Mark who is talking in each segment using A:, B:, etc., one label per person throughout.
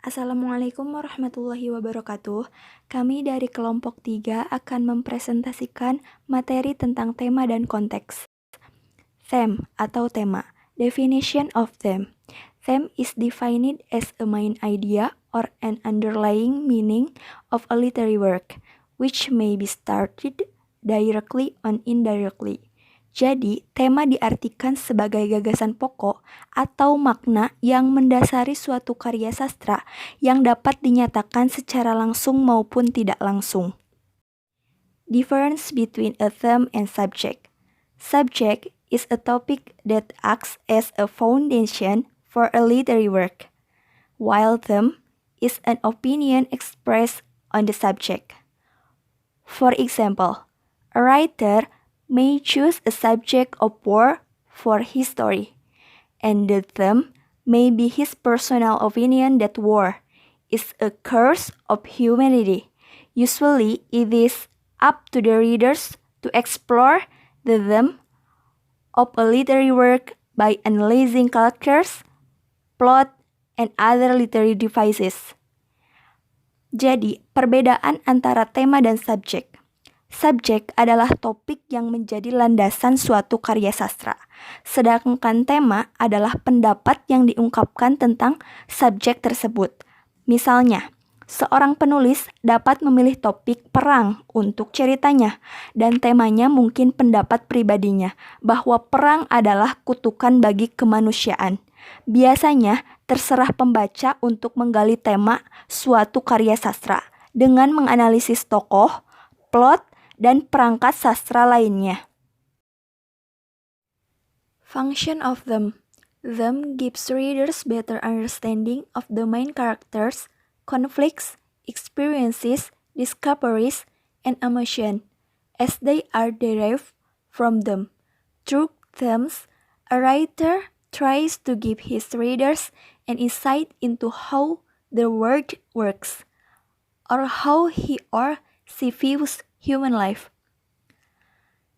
A: Assalamualaikum warahmatullahi wabarakatuh. Kami dari kelompok 3 akan mempresentasikan materi tentang tema dan konteks. Theme atau tema. Definition of theme. Theme is defined as a main idea or an underlying meaning of a literary work, which may be started directly or indirectly. Jadi, tema diartikan sebagai gagasan pokok atau makna yang mendasari suatu karya sastra yang dapat dinyatakan secara langsung maupun tidak langsung. Difference between a theme and subject. Subject is a topic that acts as a foundation for a literary work, while theme is an opinion expressed on the subject. For example, a writer may choose a subject of war for his story, and the theme may be his personal opinion that war is a curse of humanity. Usually, it is up to the readers to explore the theme of a literary work by analyzing characters, plot, and other literary devices. Jadi, perbedaan antara tema dan subjek. Subjek adalah topik yang menjadi landasan suatu karya sastra, sedangkan tema adalah pendapat yang diungkapkan tentang subjek tersebut. Misalnya, seorang penulis dapat memilih topik perang untuk ceritanya, dan temanya mungkin pendapat pribadinya bahwa perang adalah kutukan bagi kemanusiaan. Biasanya, terserah pembaca untuk menggali tema suatu karya sastra dengan menganalisis tokoh, plot, dan perangkat sastra lainnya. Function of them. Them gives readers better understanding of the main characters, conflicts, experiences, discoveries, and emotion, as they are derived from them. Through themes, a writer tries to give his readers an insight into how the world works, or how he or she views human life.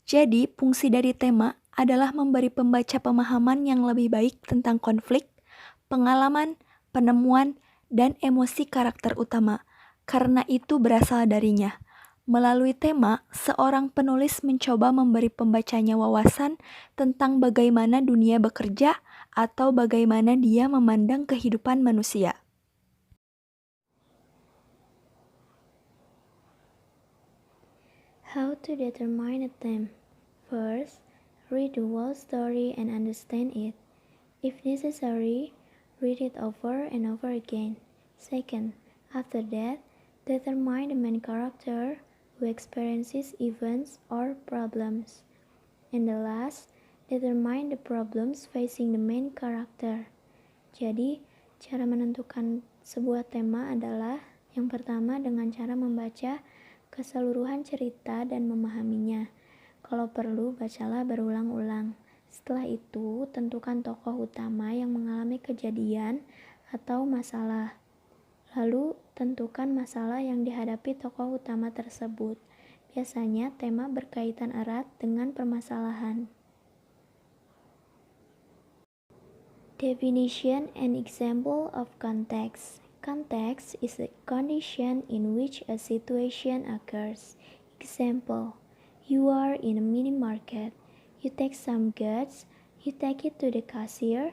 A: Jadi, fungsi dari tema adalah memberi pembaca pemahaman yang lebih baik tentang konflik, pengalaman, penemuan, dan emosi karakter utama, karena itu berasal darinya. Melalui tema, seorang penulis mencoba memberi pembacanya wawasan tentang bagaimana dunia bekerja atau bagaimana dia memandang kehidupan manusia.
B: How to determine a theme? First, read the whole story and understand it. If necessary, read it over and over again. Second, after that, determine the main character who experiences events or problems. And the last, determine the problems facing the main character. Jadi, cara menentukan sebuah tema adalah yang pertama dengan cara membaca keseluruhan cerita dan memahaminya. Kalau perlu, bacalah berulang-ulang. Setelah itu, tentukan tokoh utama yang mengalami kejadian atau masalah. Lalu, tentukan masalah yang dihadapi tokoh utama tersebut. Biasanya, tema berkaitan erat dengan permasalahan. Definition and example of context. Context is a condition in which a situation occurs. Example, you are in a mini market. You take some goods, you take it to the cashier,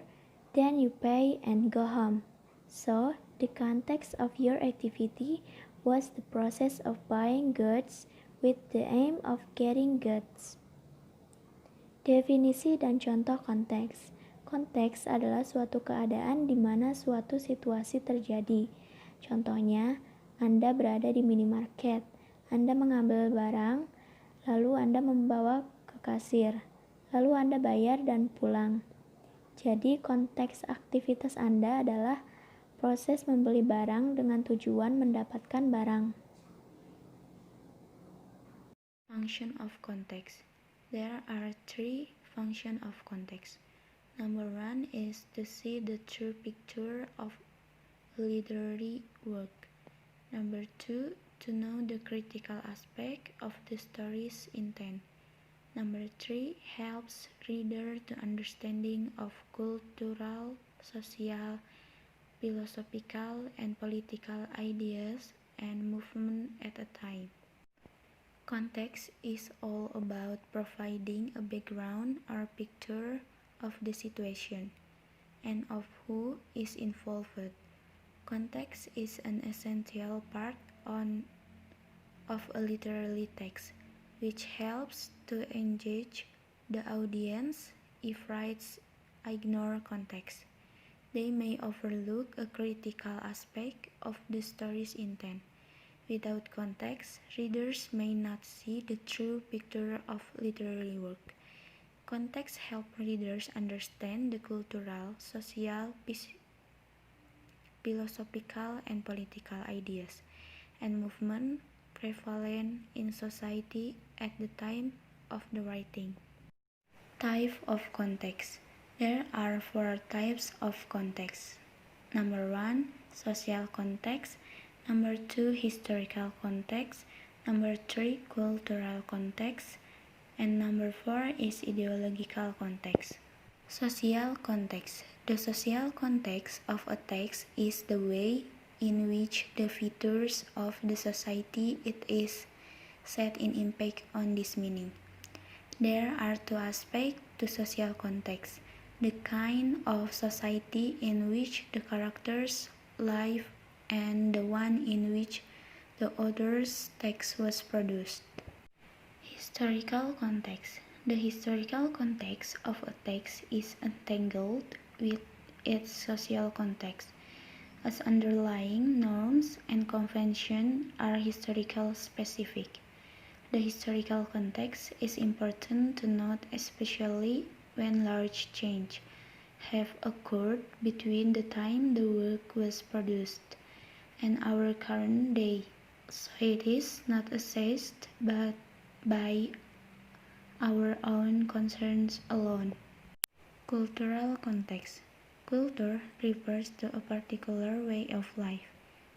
B: then you pay and go home. So, the context of your activity was the process of buying goods with the aim of getting goods. Definisi dan contoh konteks. Konteks adalah suatu keadaan di mana suatu situasi terjadi. Contohnya, Anda berada di minimarket, Anda mengambil barang, lalu Anda membawa ke kasir, lalu Anda bayar dan pulang. Jadi, konteks aktivitas Anda adalah proses membeli barang dengan tujuan mendapatkan barang.
C: Function of context. There are three functions of context. Number one is to see the true picture of literary work. Number two, to know the critical aspect of the story's intent. Number three, helps reader to understanding of cultural, social, philosophical and political ideas and movements at a time. Context is all about providing a background or picture of the situation and of who is involved. Context is an essential part of a literary text, which helps to engage the audience. If writers ignore context, they may overlook a critical aspect of the story's intent. Without context, readers may not see the true picture of literary work. Context helps readers understand the cultural, social, philosophical, and political ideas and movements prevalent in society at the time of the writing. Type of context. There are four types of context. Number one, social context. Number two, historical context. Number three, cultural context. And number four is ideological context. Social context. The social context of a text is the way in which the features of the society it is set in impact on this meaning. There are two aspects to social context: the kind of society in which the characters live and the one in which the author's text was produced. Historical context. The historical context of a text is entangled with its social context, as underlying norms and conventions are historical specific. The historical context is important to note, especially when large changes have occurred between the time the work was produced and our current day, so it is not assessed but by our own concerns alone. Cultural context. Culture refers to a particular way of life,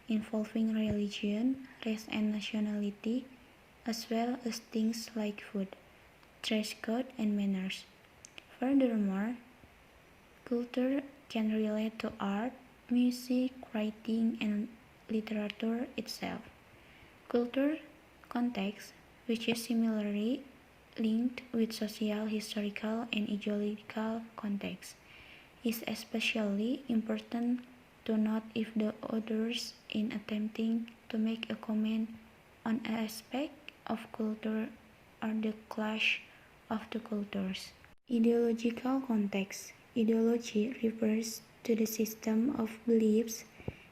C: involving religion, race and nationality, as well as things like food, dress code, and manners. Furthermore, culture can relate to art, music, writing, and literature itself. Culture context, which is similarly linked with social, historical, and ideological context, is especially important to note if the authors, in attempting to make a comment on an aspect of culture, or the clash of the cultures. Ideological context. Ideology refers to the system of beliefs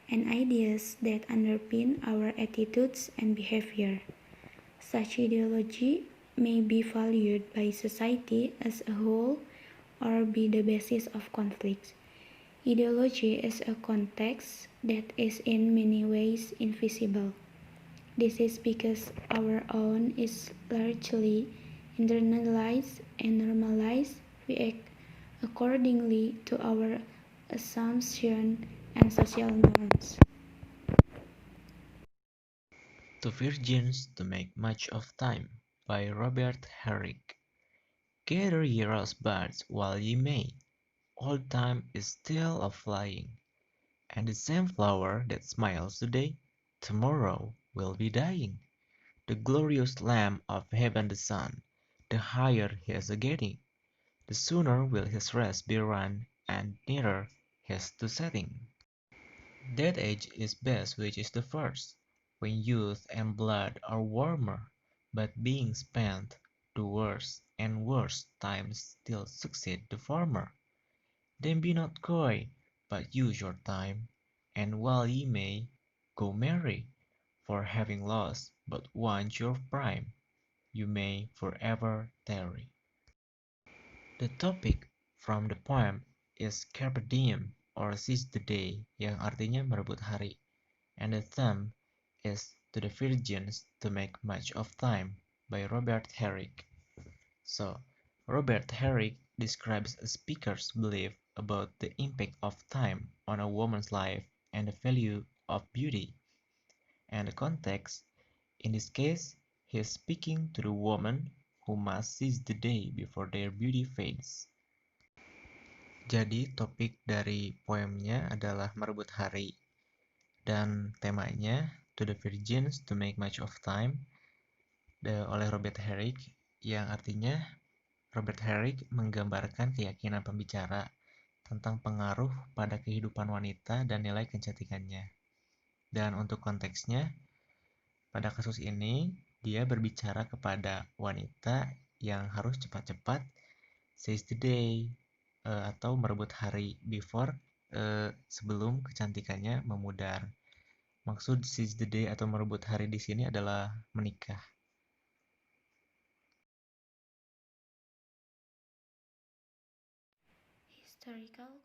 C: and ideas that underpin our attitudes and behavior. Such ideology may be valued by society as a whole or be the basis of conflicts. Ideology is a context that is in many ways invisible. This is because our own is largely internalized and normalized. We act accordingly to our assumptions and social norms.
D: Two Virgins to Make Much of Time by Robert Herrick. Gather ye rosebuds while ye may, old time is still a-flying, and the same flower that smiles today, tomorrow will be dying. The glorious lamp of heaven the sun, the higher he is a-getting, the sooner will his race be run, and nearer his to setting. That age is best which is the first, when youth and blood are warmer, but being spent, the worse and worse times still succeed the former. Then be not coy, but use your time, and while ye may, go marry, for having lost but once your prime, you may forever tarry. The topic from the poem is Carpe Diem or Seize the Day yang artinya merebut hari, and the theme is To the Virgins to Make Much of Time by Robert Herrick. So, Robert Herrick describes a speaker's belief about the impact of time on a woman's life and the value of beauty. And the context, in this case, he is speaking to the woman who must seize the day before their beauty fades. Jadi topik dari poemnya adalah merebut hari. Dan temanya To the Virgins to Make Much of Time oleh Robert Herrick, yang artinya Robert Herrick menggambarkan keyakinan pembicara tentang pengaruh pada kehidupan wanita dan nilai kecantikannya. Dan untuk konteksnya, pada kasus ini dia berbicara kepada wanita yang harus cepat-cepat seize the day atau merebut hari before sebelum kecantikannya memudar. Maksud seize the day atau merebut hari di sini adalah menikah.
C: Historical